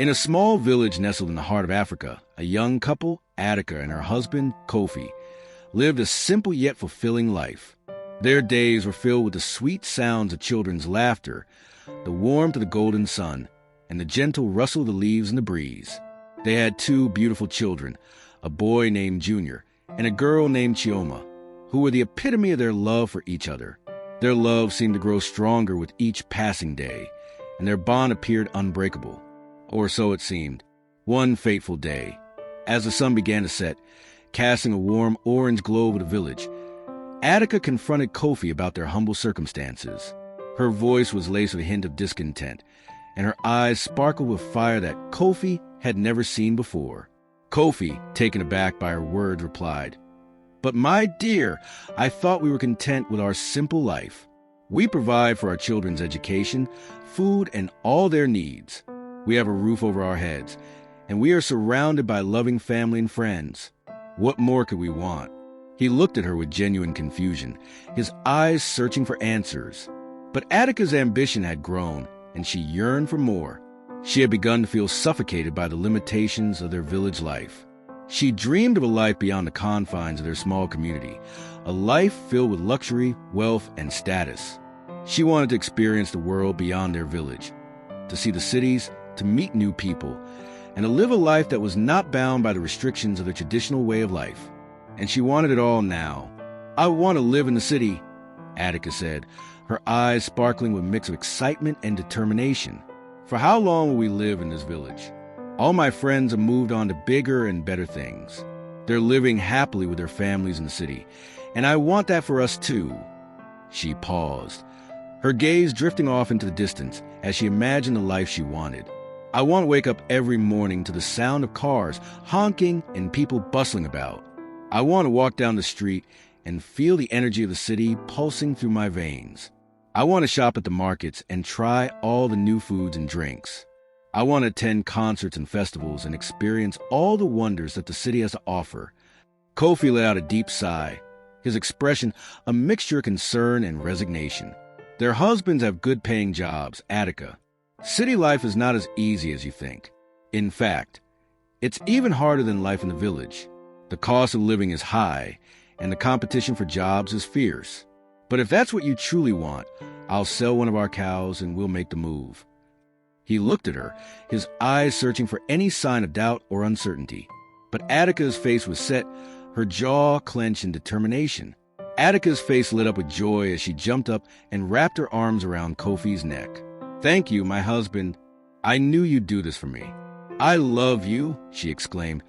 In a small village nestled in the heart of Africa, a young couple, Attica and her husband, Kofi, lived a simple yet fulfilling life. Their days were filled with the sweet sounds of children's laughter, the warmth of the golden sun, and the gentle rustle of the leaves in the breeze. They had 2 beautiful children, a boy named Junior and a girl named Chioma, who were the epitome of their love for each other. Their love seemed to grow stronger with each passing day, and their bond appeared unbreakable. Or so it seemed. One fateful day, as the sun began to set, casting a warm orange glow over the village, Attica confronted Kofi about their humble circumstances. Her voice was laced with a hint of discontent, and her eyes sparkled with fire that Kofi had never seen before. Kofi, taken aback by her words, replied, "But my dear, I thought we were content with our simple life. We provide for our children's education, food, and all their needs. We have a roof over our heads, and we are surrounded by loving family and friends. What more could we want?" He looked at her with genuine confusion, his eyes searching for answers. But Attica's ambition had grown, and she yearned for more. She had begun to feel suffocated by the limitations of their village life. She dreamed of a life beyond the confines of their small community, a life filled with luxury, wealth, and status. She wanted to experience the world beyond their village, to see the cities, to meet new people, and to live a life that was not bound by the restrictions of the traditional way of life. And she wanted it all now. "I want to live in the city," Attica said, her eyes sparkling with a mix of excitement and determination. "For how long will we live in this village? All my friends have moved on to bigger and better things. They're living happily with their families in the city, and I want that for us too." She paused, her gaze drifting off into the distance as she imagined the life she wanted. "I want to wake up every morning to the sound of cars honking and people bustling about. I want to walk down the street and feel the energy of the city pulsing through my veins. I want to shop at the markets and try all the new foods and drinks. I want to attend concerts and festivals and experience all the wonders that the city has to offer." Kofi let out a deep sigh, his expression a mixture of concern and resignation. "Their husbands have good-paying jobs, Attica. City life is not as easy as you think. In fact, it's even harder than life in the village. The cost of living is high, and the competition for jobs is fierce. But if that's what you truly want, I'll sell one of our cows and we'll make the move." He looked at her, his eyes searching for any sign of doubt or uncertainty. But Attica's face was set, her jaw clenched in determination. Attica's face lit up with joy as she jumped up and wrapped her arms around Kofi's neck. "Thank you, my husband. I knew you'd do this for me. I love you," she exclaimed,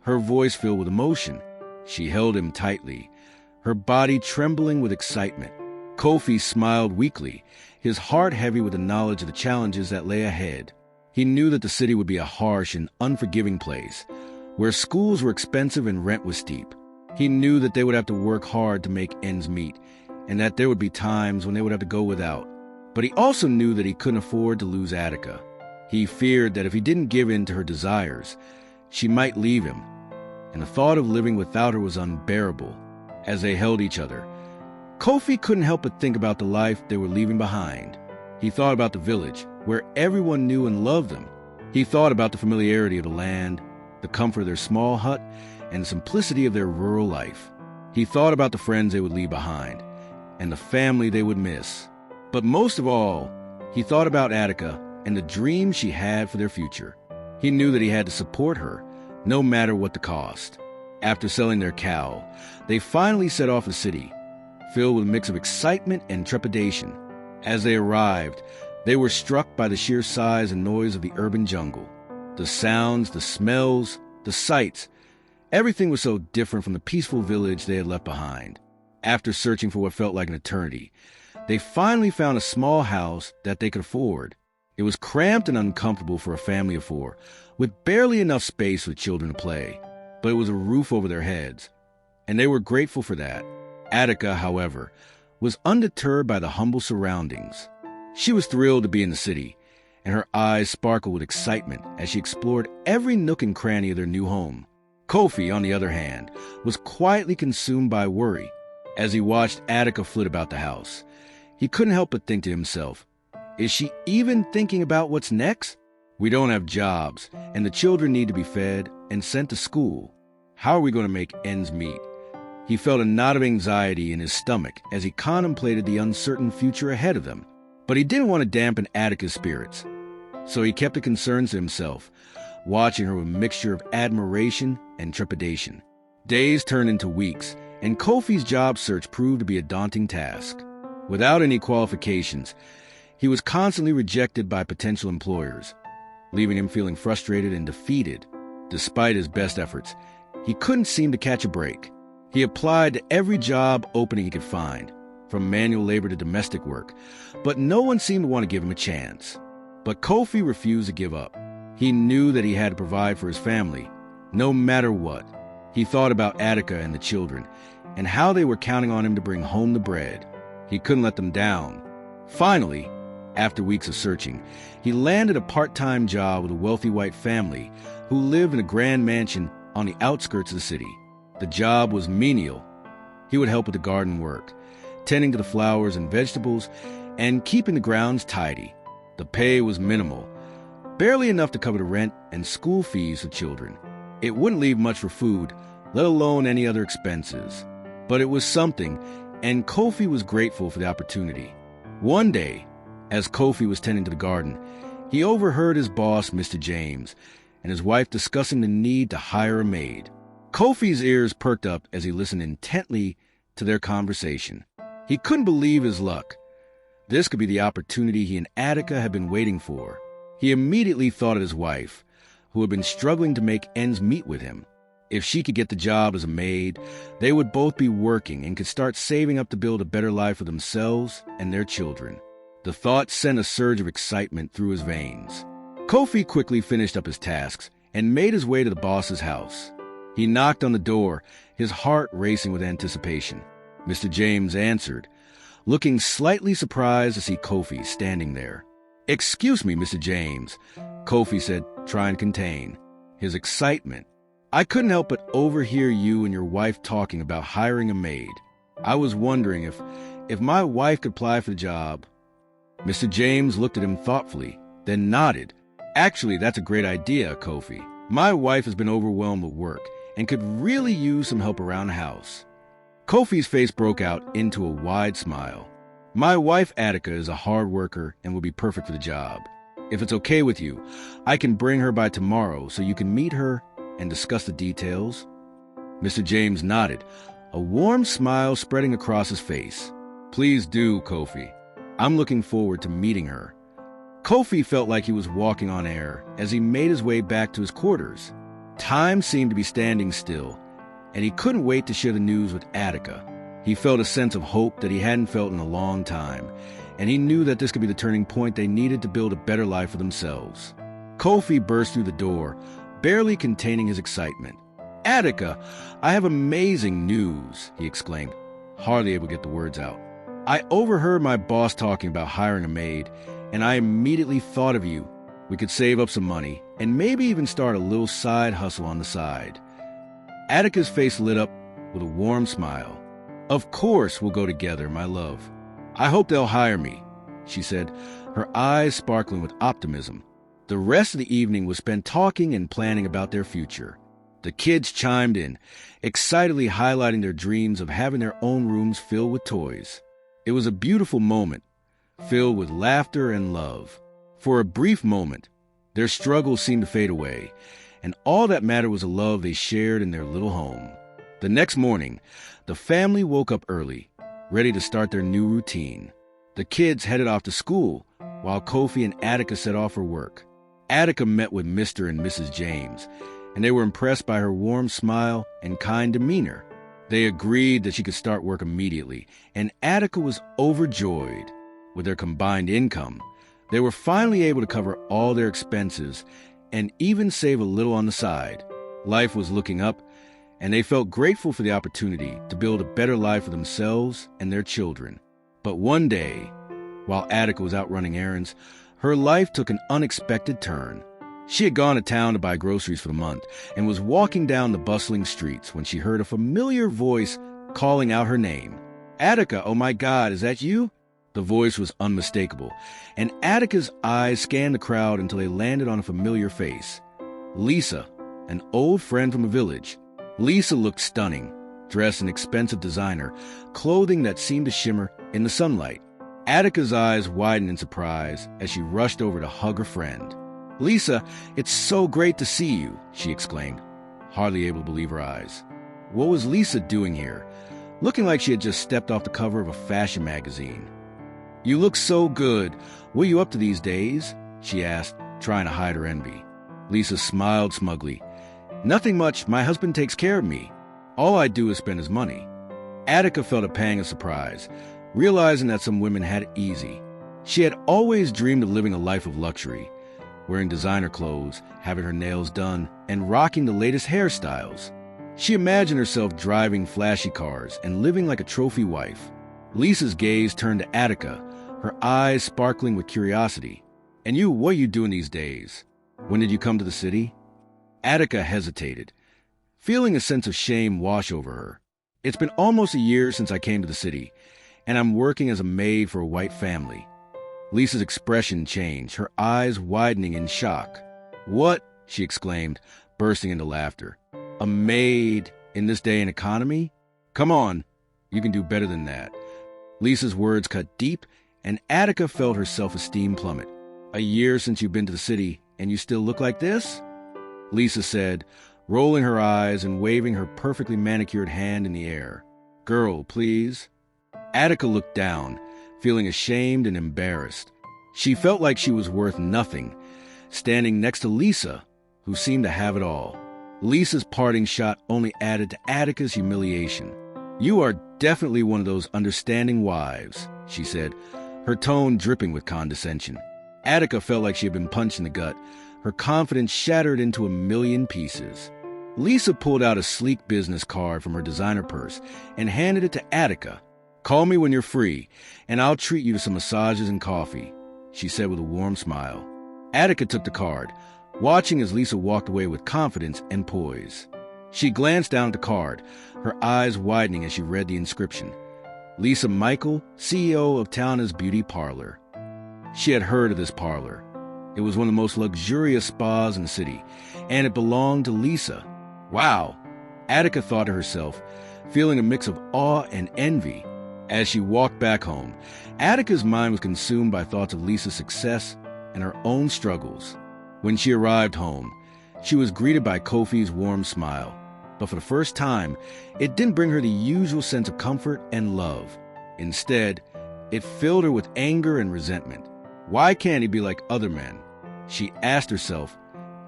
her voice filled with emotion. She held him tightly, her body trembling with excitement. Kofi smiled weakly, his heart heavy with the knowledge of the challenges that lay ahead. He knew that the city would be a harsh and unforgiving place, where schools were expensive and rent was steep. He knew that they would have to work hard to make ends meet, and that there would be times when they would have to go without. But he also knew that he couldn't afford to lose Attica. He feared that if he didn't give in to her desires, she might leave him, and the thought of living without her was unbearable. As they held each other, Kofi couldn't help but think about the life they were leaving behind. He thought about the village, where everyone knew and loved them. He thought about the familiarity of the land, the comfort of their small hut, and the simplicity of their rural life. He thought about the friends they would leave behind, and the family they would miss. But most of all, he thought about Attica and the dreams she had for their future. He knew that he had to support her, no matter what the cost. After selling their cow, they finally set off the city, filled with a mix of excitement and trepidation. As they arrived, they were struck by the sheer size and noise of the urban jungle. The sounds, the smells, the sights, everything was so different from the peaceful village they had left behind. After searching for what felt like an eternity, they finally found a small house that they could afford. It was cramped and uncomfortable for a family of 4, with barely enough space for children to play, but it was a roof over their heads, and they were grateful for that. Attica, however, was undeterred by the humble surroundings. She was thrilled to be in the city, and her eyes sparkled with excitement as she explored every nook and cranny of their new home. Kofi, on the other hand, was quietly consumed by worry. As he watched Attica flit about the house, he couldn't help but think to himself, is she even thinking about what's next? We don't have jobs, and the children need to be fed and sent to school. How are we going to make ends meet? He felt a knot of anxiety in his stomach as he contemplated the uncertain future ahead of them. But he didn't want to dampen Attica's spirits, so he kept the concerns to himself, watching her with a mixture of admiration and trepidation. Days turned into weeks, and Kofi's job search proved to be a daunting task. Without any qualifications, he was constantly rejected by potential employers, leaving him feeling frustrated and defeated. Despite his best efforts, he couldn't seem to catch a break. He applied to every job opening he could find, from manual labor to domestic work, but no one seemed to want to give him a chance. But Kofi refused to give up. He knew that he had to provide for his family, no matter what. He thought about Attica and the children, and how they were counting on him to bring home the bread. He couldn't let them down. Finally, after weeks of searching, he landed a part-time job with a wealthy white family who lived in a grand mansion on the outskirts of the city. The job was menial. He would help with the garden work, tending to the flowers and vegetables, and keeping the grounds tidy. The pay was minimal, barely enough to cover the rent and school fees of children. It wouldn't leave much for food, let alone any other expenses. But it was something, and Kofi was grateful for the opportunity. One day, as Kofi was tending to the garden, he overheard his boss, Mr. James, and his wife discussing the need to hire a maid. Kofi's ears perked up as he listened intently to their conversation. He couldn't believe his luck. This could be the opportunity he and Attica had been waiting for. He immediately thought of his wife, who had been struggling to make ends meet with him. If she could get the job as a maid, they would both be working and could start saving up to build a better life for themselves and their children. The thought sent a surge of excitement through his veins. Kofi quickly finished up his tasks and made his way to the boss's house. He knocked on the door, his heart racing with anticipation. Mr. James answered, looking slightly surprised to see Kofi standing there. "Excuse me, Mr. James," Kofi said, trying to contain his excitement. "I couldn't help but overhear you and your wife talking about hiring a maid. I was wondering if my wife could apply for the job." Mr. James looked at him thoughtfully, then nodded. "Actually, that's a great idea, Kofi. My wife has been overwhelmed with work and could really use some help around the house." Kofi's face broke out into a wide smile. "My wife Attica is a hard worker and will be perfect for the job. If it's okay with you, I can bring her by tomorrow so you can meet her and discuss the details." Mr. James nodded, a warm smile spreading across his face. "Please do, Kofi. I'm looking forward to meeting her." Kofi felt like he was walking on air as he made his way back to his quarters. Time seemed to be standing still, and he couldn't wait to share the news with Attica. He felt a sense of hope that he hadn't felt in a long time, and he knew that this could be the turning point they needed to build a better life for themselves. Kofi burst through the door, barely containing his excitement. "Attica, I have amazing news," he exclaimed, hardly able to get the words out. "I overheard my boss talking about hiring a maid, and I immediately thought of you. We could save up some money and maybe even start a little side hustle on the side." Attica's face lit up with a warm smile. "Of course we'll go together, my love. I hope they'll hire me," she said, her eyes sparkling with optimism. The rest of the evening was spent talking and planning about their future. The kids chimed in, excitedly highlighting their dreams of having their own rooms filled with toys. It was a beautiful moment, filled with laughter and love. For a brief moment, their struggles seemed to fade away, and all that mattered was the love they shared in their little home. The next morning, the family woke up early, ready to start their new routine. The kids headed off to school, while Kofi and Attica set off for work. Attica met with Mr. and Mrs. James, and they were impressed by her warm smile and kind demeanor. They agreed that she could start work immediately, and Attica was overjoyed. With their combined income, they were finally able to cover all their expenses and even save a little on the side. Life was looking up, and they felt grateful for the opportunity to build a better life for themselves and their children. But one day, while Attica was out running errands, her life took an unexpected turn. She had gone to town to buy groceries for the month and was walking down the bustling streets when she heard a familiar voice calling out her name. "Attica, oh my God, is that you?" The voice was unmistakable, and Attica's eyes scanned the crowd until they landed on a familiar face. Lisa, an old friend from a village. Lisa looked stunning, dressed in expensive designer, clothing that seemed to shimmer in the sunlight. Attica's eyes widened in surprise as she rushed over to hug her friend. "Lisa, it's so great to see you," she exclaimed, hardly able to believe her eyes. What was Lisa doing here, looking like she had just stepped off the cover of a fashion magazine? "You look so good. What are you up to these days?" she asked, trying to hide her envy. Lisa smiled smugly. "Nothing much. My husband takes care of me. All I do is spend his money." Attica felt a pang of surprise, realizing that some women had it easy. She had always dreamed of living a life of luxury, wearing designer clothes, having her nails done, and rocking the latest hairstyles. She imagined herself driving flashy cars and living like a trophy wife. Lisa's gaze turned to Attica, her eyes sparkling with curiosity. "And you, what are you doing these days? When did you come to the city?" Attica hesitated, feeling a sense of shame wash over her. "It's been almost a year since I came to the city, and I'm working as a maid for a white family." Lisa's expression changed, her eyes widening in shock. "What?" she exclaimed, bursting into laughter. "A maid in this day and economy? Come on, you can do better than that." Lisa's words cut deep, and Attica felt her self-esteem plummet. "A year since you've been to the city, and you still look like this?" Lisa said, rolling her eyes and waving her perfectly manicured hand in the air. "Girl, please." Attica looked down, feeling ashamed and embarrassed. She felt like she was worth nothing, standing next to Lisa, who seemed to have it all. Lisa's parting shot only added to Attica's humiliation. "You are definitely one of those understanding wives," she said, her tone dripping with condescension. Attica felt like she had been punched in the gut, her confidence shattered into a million pieces. Lisa pulled out a sleek business card from her designer purse and handed it to Attica. "Call me when you're free, and I'll treat you to some massages and coffee," she said with a warm smile. Attica took the card, watching as Lisa walked away with confidence and poise. She glanced down at the card, her eyes widening as she read the inscription. Lisa Michael, CEO of Towna's Beauty Parlor. She had heard of this parlor. It was one of the most luxurious spas in the city, and it belonged to Lisa. Wow! Attica thought to herself, feeling a mix of awe and envy. As she walked back home, Attica's mind was consumed by thoughts of Lisa's success and her own struggles. When she arrived home, she was greeted by Kofi's warm smile. But for the first time, it didn't bring her the usual sense of comfort and love. Instead, it filled her with anger and resentment. Why can't he be like other men? She asked herself,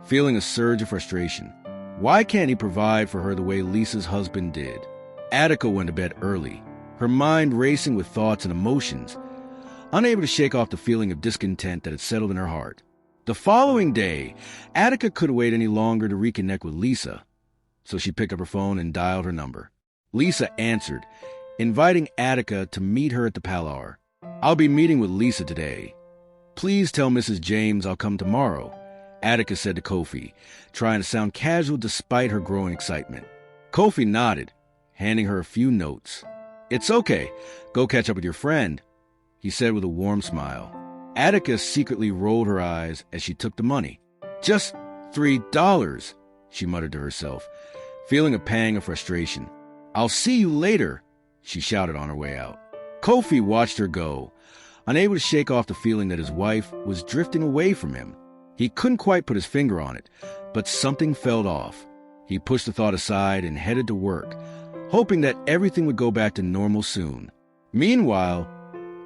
feeling a surge of frustration. Why can't he provide for her the way Lisa's husband did? Attica went to bed early, her mind racing with thoughts and emotions, unable to shake off the feeling of discontent that had settled in her heart. The following day, Attica couldn't wait any longer to reconnect with Lisa, so she picked up her phone and dialed her number. Lisa answered, inviting Attica to meet her at the Palauer. "I'll be meeting with Lisa today. Please tell Mrs. James I'll come tomorrow," Attica said to Kofi, trying to sound casual despite her growing excitement. Kofi nodded, handing her a few notes. "It's okay. Go catch up with your friend," he said with a warm smile. Attica secretly rolled her eyes as she took the money. "Just $3, she muttered to herself, feeling a pang of frustration. "I'll see you later," she shouted on her way out. Kofi watched her go, unable to shake off the feeling that his wife was drifting away from him. He couldn't quite put his finger on it, but something felt off. He pushed the thought aside and headed to work, hoping that everything would go back to normal soon. Meanwhile,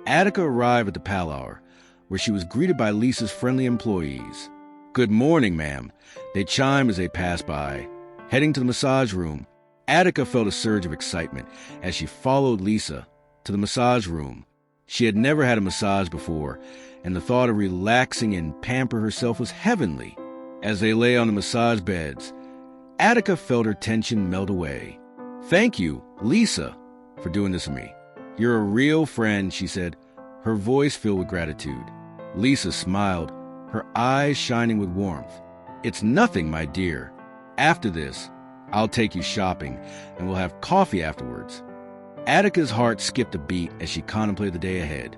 Attica arrived at the Palauer, where she was greeted by Lisa's friendly employees. "Good morning, ma'am," they chimed as they passed by. Heading to the massage room, Attica felt a surge of excitement as she followed Lisa to the massage room. She had never had a massage before, and the thought of relaxing and pamper herself was heavenly. As they lay on the massage beds, Attica felt her tension melt away. "Thank you, Lisa, for doing this for me. You're a real friend," she said, her voice filled with gratitude. Lisa smiled, her eyes shining with warmth. "It's nothing, my dear. After this, I'll take you shopping, and we'll have coffee afterwards." Attica's heart skipped a beat as she contemplated the day ahead.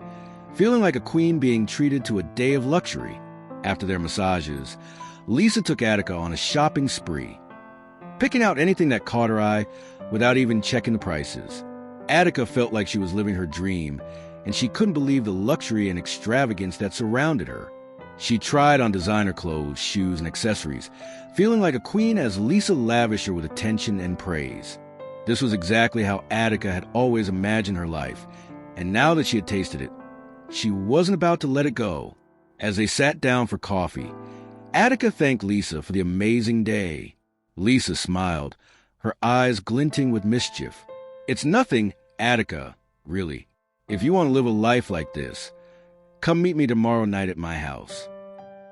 feeling like a queen being treated to a day of luxury. After their massages, Lisa took Attica on a shopping spree, picking out anything that caught her eye without even checking the prices. Attica felt like she was living her dream, and she couldn't believe the luxury and extravagance that surrounded her. She tried on designer clothes, shoes, and accessories, feeling like a queen as Lisa lavished her with attention and praise. This was exactly how Attica had always imagined her life, and now that she had tasted it, she wasn't about to let it go. As they sat down for coffee, Attica thanked Lisa for the amazing day. Lisa smiled, her eyes glinting with mischief. "It's nothing, Attica, really. If you want to live a life like this, come meet me tomorrow night at my house."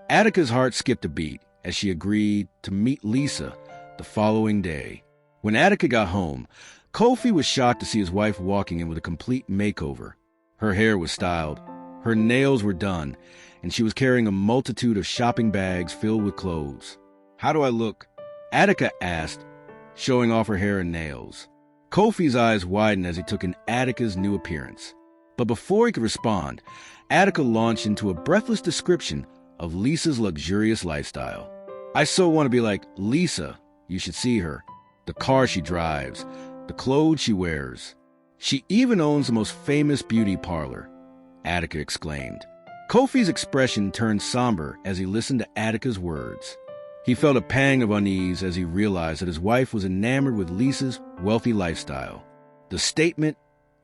Attica's heart skipped a beat as she agreed to meet Lisa the following day. When Attica got home, Kofi was shocked to see his wife walking in with a complete makeover. Her hair was styled, her nails were done, and she was carrying a multitude of shopping bags filled with clothes. "How do I look?" Attica asked, showing off her hair and nails. Kofi's eyes widened as he took in Attica's new appearance. But before he could respond, Attica launched into a breathless description of Lisa's luxurious lifestyle. "I so want to be like Lisa. You should see her. The car she drives, the clothes she wears. She even owns the most famous beauty parlor," Attica exclaimed. Kofi's expression turned somber as he listened to Attica's words. He felt a pang of unease as he realized that his wife was enamored with Lisa's wealthy lifestyle. The statement,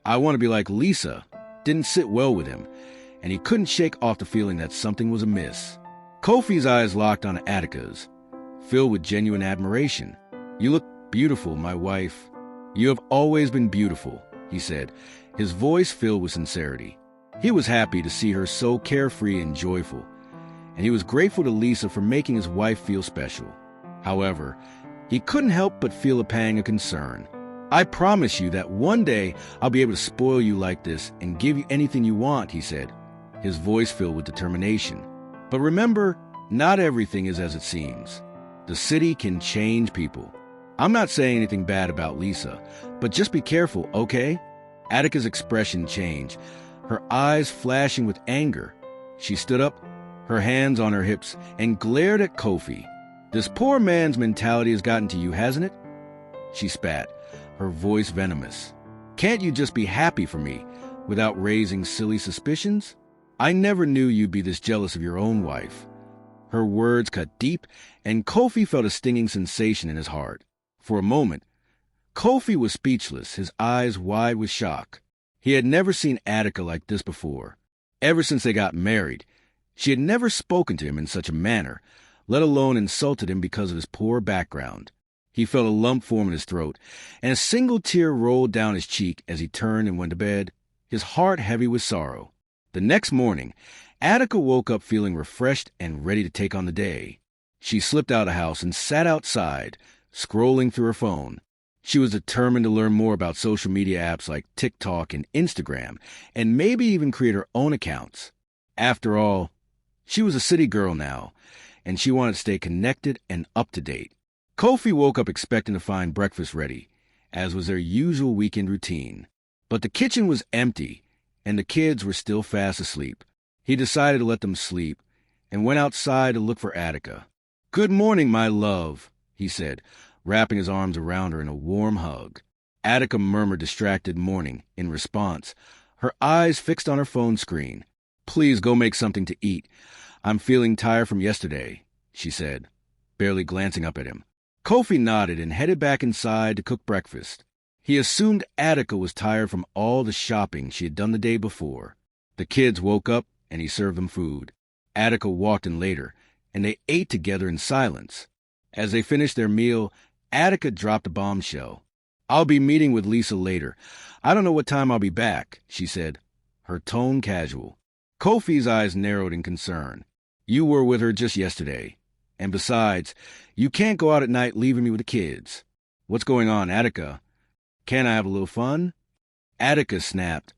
"I want to be like Lisa," didn't sit well with him, and he couldn't shake off the feeling that something was amiss. Kofi's eyes locked on Attica's, filled with genuine admiration. "You look beautiful, my wife. You have always been beautiful," he said, his voice filled with sincerity. He was happy to see her so carefree and joyful, and he was grateful to Lisa for making his wife feel special. However, he couldn't help but feel a pang of concern. "I promise you that one day I'll be able to spoil you like this and give you anything you want," he said, his voice filled with determination. "But remember, not everything is as it seems. The city can change people. I'm not saying anything bad about Lisa, but just be careful, okay?" Attica's expression changed, her eyes flashing with anger. She stood up, her hands on her hips, and glared at Kofi. "This poor man's mentality has gotten to you, hasn't it?" She spat, her voice venomous. "Can't you just be happy for me without raising silly suspicions? I never knew you'd be this jealous of your own wife." Her words cut deep, and Kofi felt a stinging sensation in his heart. For a moment, Kofi was speechless, his eyes wide with shock. He had never seen Attica like this before. Ever since they got married, she had never spoken to him in such a manner, let alone insulted him because of his poor background. He felt a lump form in his throat, and a single tear rolled down his cheek as he turned and went to bed, his heart heavy with sorrow. The next morning, Attica woke up feeling refreshed and ready to take on the day. She slipped out of the house and sat outside, scrolling through her phone. She was determined to learn more about social media apps like TikTok and Instagram, and maybe even create her own accounts. After all, she was a city girl now, and she wanted to stay connected and up to date. Kofi woke up expecting to find breakfast ready, as was their usual weekend routine. But the kitchen was empty, and the kids were still fast asleep. He decided to let them sleep, and went outside to look for Attica. "Good morning, my love," he said, wrapping his arms around her in a warm hug. Attica murmured distracted morning in response, her eyes fixed on her phone screen. "Please go make something to eat. I'm feeling tired from yesterday," she said, barely glancing up at him. Kofi nodded and headed back inside to cook breakfast. He assumed Attica was tired from all the shopping she had done the day before. The kids woke up and he served them food. Attica walked in later, and they ate together in silence. As they finished their meal, Attica dropped a bombshell. "I'll be meeting with Lisa later. I don't know what time I'll be back," she said, her tone casual. Kofi's eyes narrowed in concern. "You were with her just yesterday. And besides, you can't go out at night leaving me with the kids. What's going on, Attica? Can't I have a little fun?" Attica snapped,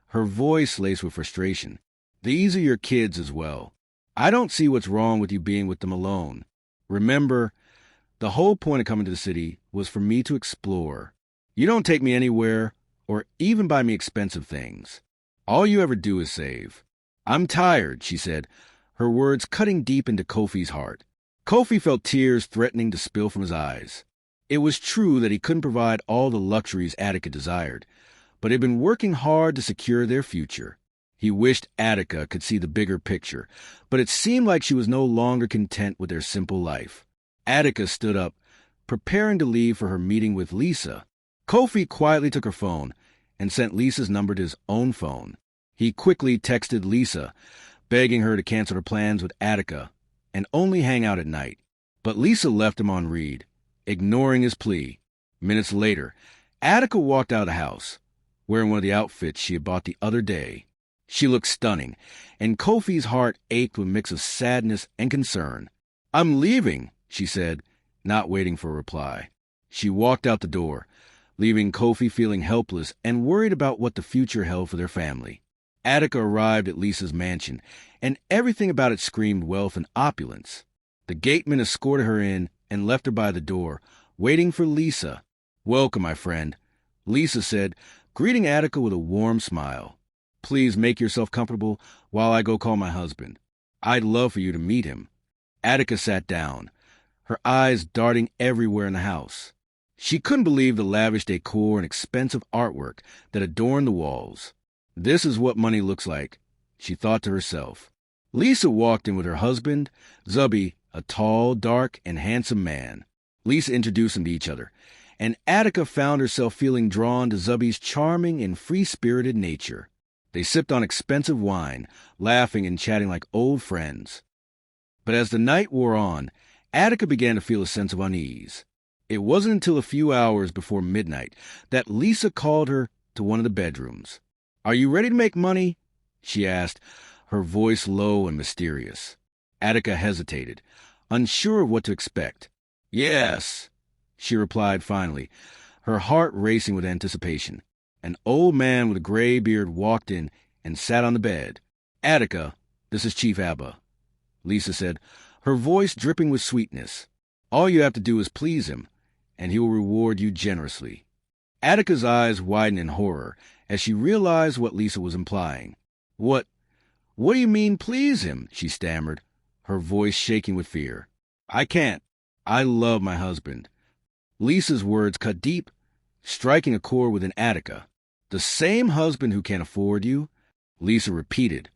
her voice laced with frustration. "These are your kids as well. I don't see what's wrong with you being with them alone. Remember, the whole point of coming to the city was for me to explore. You don't take me anywhere or even buy me expensive things. All you ever do is save. I'm tired, she said, her words cutting deep into Kofi's heart. Kofi felt tears threatening to spill from his eyes. It was true that he couldn't provide all the luxuries Attica desired, but had been working hard to secure their future. He wished Attica could see the bigger picture, but it seemed like she was no longer content with their simple life. Attica stood up, preparing to leave for her meeting with Lisa. Kofi quietly took her phone and sent Lisa's number to his own phone. He quickly texted Lisa, begging her to cancel her plans with Attica and only hang out at night. But Lisa left him on read, ignoring his plea. Minutes later, Attica walked out of the house, wearing one of the outfits she had bought the other day. She looked stunning, and Kofi's heart ached with a mix of sadness and concern. "I'm leaving," she said, not waiting for a reply. She walked out the door, leaving Kofi feeling helpless and worried about what the future held for their family. Attica arrived at Lisa's mansion, and everything about it screamed wealth and opulence. The gateman escorted her in and left her by the door, waiting for Lisa. "Welcome, my friend," Lisa said, greeting Attica with a warm smile. "Please make yourself comfortable while I go call my husband. I'd love for you to meet him." Attica sat down, her eyes darting everywhere in the house. She couldn't believe the lavish decor and expensive artwork that adorned the walls. This is what money looks like, she thought to herself. Lisa walked in with her husband, Zubby, a tall, dark, and handsome man. Lisa introduced them to each other, and Attica found herself feeling drawn to Zubby's charming and free-spirited nature. They sipped on expensive wine, laughing and chatting like old friends. But as the night wore on, Attica began to feel a sense of unease. It wasn't until a few hours before midnight that Lisa called her to one of the bedrooms. "Are you ready to make money?" she asked, her voice low and mysterious. Attica hesitated, unsure of what to expect. "Yes," she replied finally, her heart racing with anticipation. An old man with a gray beard walked in and sat on the bed. "Attica, this is Chief Abba," Lisa said, her voice dripping with sweetness. "All you have to do is please him, and he will reward you generously." Attica's eyes widened in horror as she realized what Lisa was implying. What do you mean, please him?" she stammered, her voice shaking with fear. "I can't. I love my husband." Lisa's words cut deep, striking a chord within Attica. "The same husband who can't afford you?" Lisa repeated,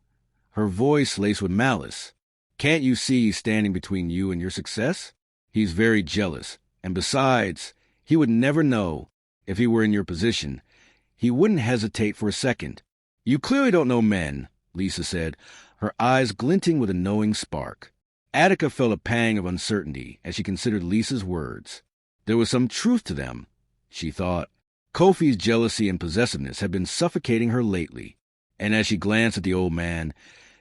her voice laced with malice. "Can't you see he's standing between you and your success? He's very jealous, and besides, he would never know. If he were in your position, he wouldn't hesitate for a second." "You clearly don't know men," Lisa said, her eyes glinting with a knowing spark. Attica felt a pang of uncertainty as she considered Lisa's words. There was some truth to them, she thought. Kofi's jealousy and possessiveness had been suffocating her lately, and as she glanced at the old man,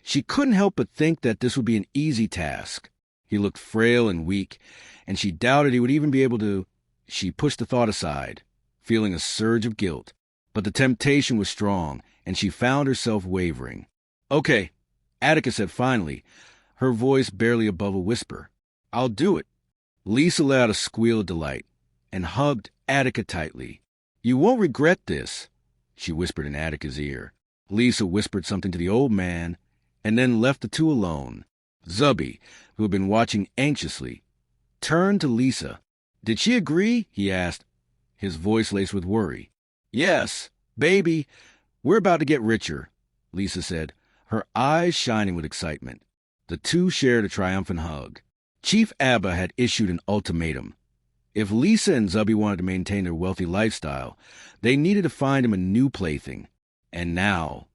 she couldn't help but think that this would be an easy task. He looked frail and weak, and she doubted he would even be able to. She pushed the thought aside, feeling a surge of guilt. But the temptation was strong, and she found herself wavering. "Okay," Attica said finally, her voice barely above a whisper. "I'll do it." Lisa let out a squeal of delight and hugged Attica tightly. "You won't regret this," she whispered in Attica's ear. Lisa whispered something to the old man and then left the two alone. Zubby, who had been watching anxiously, turned to Lisa. "Did she agree?" he asked, his voice laced with worry. "Yes, baby, we're about to get richer," Lisa said, her eyes shining with excitement. The two shared a triumphant hug. Chief Abba had issued an ultimatum. If Lisa and Zubby wanted to maintain their wealthy lifestyle, they needed to find him a new plaything. And now,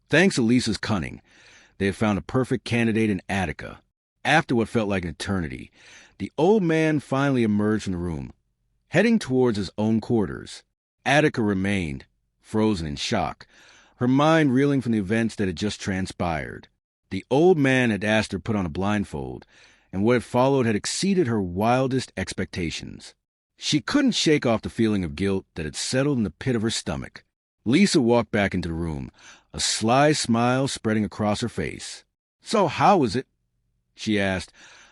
thanks to Lisa's cunning, they had found a perfect candidate in Attica. After what felt like an eternity, the old man finally emerged from the room, heading towards his own quarters. Attica remained, frozen in shock, her mind reeling from the events that had just transpired. The old man had asked her to put on a blindfold, and what had followed had exceeded her wildest expectations. She couldn't shake off the feeling of guilt that had settled in the pit of her stomach. Lisa walked back into the room, a sly smile spreading across her face. "So how was it?" she asked,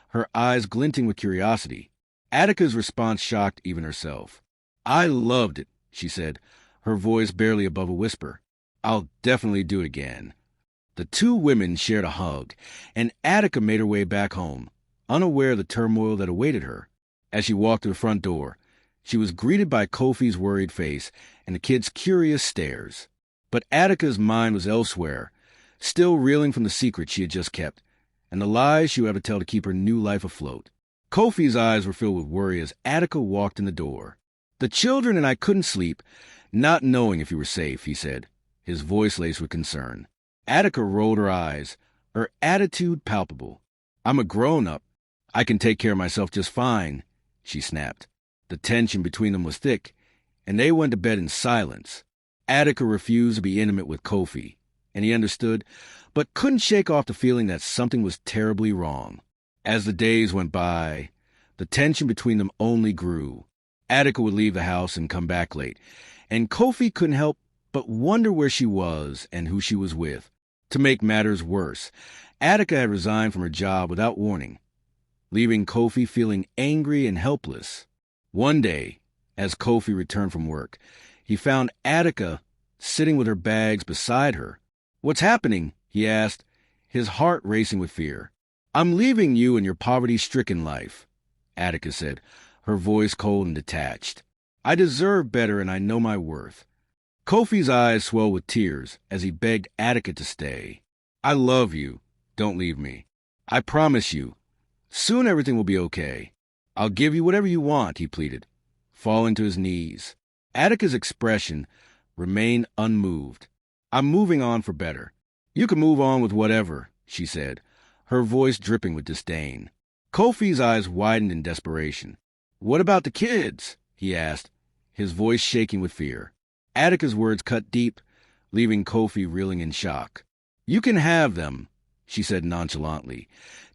her eyes glinting with curiosity. Attica's response shocked even herself. "I loved it," she said, her voice barely above a whisper. I'll definitely do it again. The two women shared a hug, and Attica made her way back home, unaware of the turmoil that awaited her. As she walked to the front door, she was greeted by Kofi's worried face and the kids' curious stares. But Attica's mind was elsewhere, still reeling from the secret she had just kept, and the lies she would have to tell to keep her new life afloat. Kofi's eyes were filled with worry as Attica walked in the door. "The children and I couldn't sleep, not knowing if you were safe," he said, his voice laced with concern. Attica rolled her eyes, her attitude palpable. "I'm a grown-up. I can take care of myself just fine," she snapped. The tension between them was thick, and they went to bed in silence. Attica refused to be intimate with Kofi, and he understood, but couldn't shake off the feeling that something was terribly wrong. As the days went by, the tension between them only grew. Attica would leave the house and come back late, and Kofi couldn't help but wonder where she was and who she was with. To make matters worse, Attica had resigned from her job without warning, leaving Kofi feeling angry and helpless. One day, as Kofi returned from work, he found Attica sitting with her bags beside her. "What's happening?" he asked, his heart racing with fear. "I'm leaving you and your poverty-stricken life," Attica said, her voice cold and detached. "I deserve better and I know my worth." Kofi's eyes swelled with tears as he begged Attica to stay. "I love you. Don't leave me. I promise you. Soon everything will be okay. I'll give you whatever you want," he pleaded, falling to his knees. Attica's expression remained unmoved. "I'm moving on for better." "You can move on with whatever," she said, her voice dripping with disdain. Kofi's eyes widened in desperation. "What about the kids?" he asked, his voice shaking with fear. Attica's words cut deep, leaving Kofi reeling in shock. "You can have them," she said nonchalantly,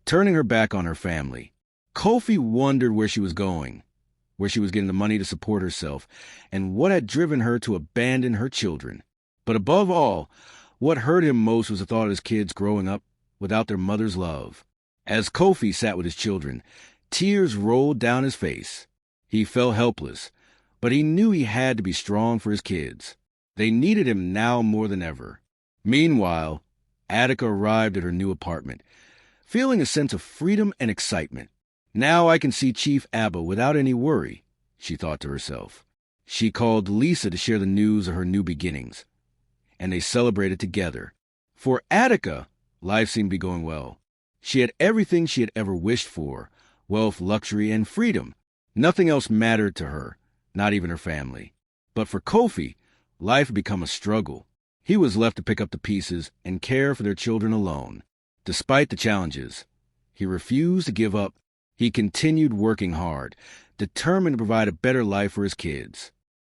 turning her back on her family. Kofi wondered where she was going, where she was getting the money to support herself, and what had driven her to abandon her children. But above all, what hurt him most was the thought of his kids growing up without their mother's love. As Kofi sat with his children, tears rolled down his face. He felt helpless, but he knew he had to be strong for his kids. They needed him now more than ever. Meanwhile, Attica arrived at her new apartment, feeling a sense of freedom and excitement. "Now I can see Chief Abba without any worry," she thought to herself. She called Lisa to share the news of her new beginnings, and they celebrated together. For Attica, life seemed to be going well. She had everything she had ever wished for: wealth, luxury, and freedom. Nothing else mattered to her, not even her family. But for Kofi, life had become a struggle. He was left to pick up the pieces and care for their children alone. Despite the challenges, he refused to give up. He continued working hard, determined to provide a better life for his kids.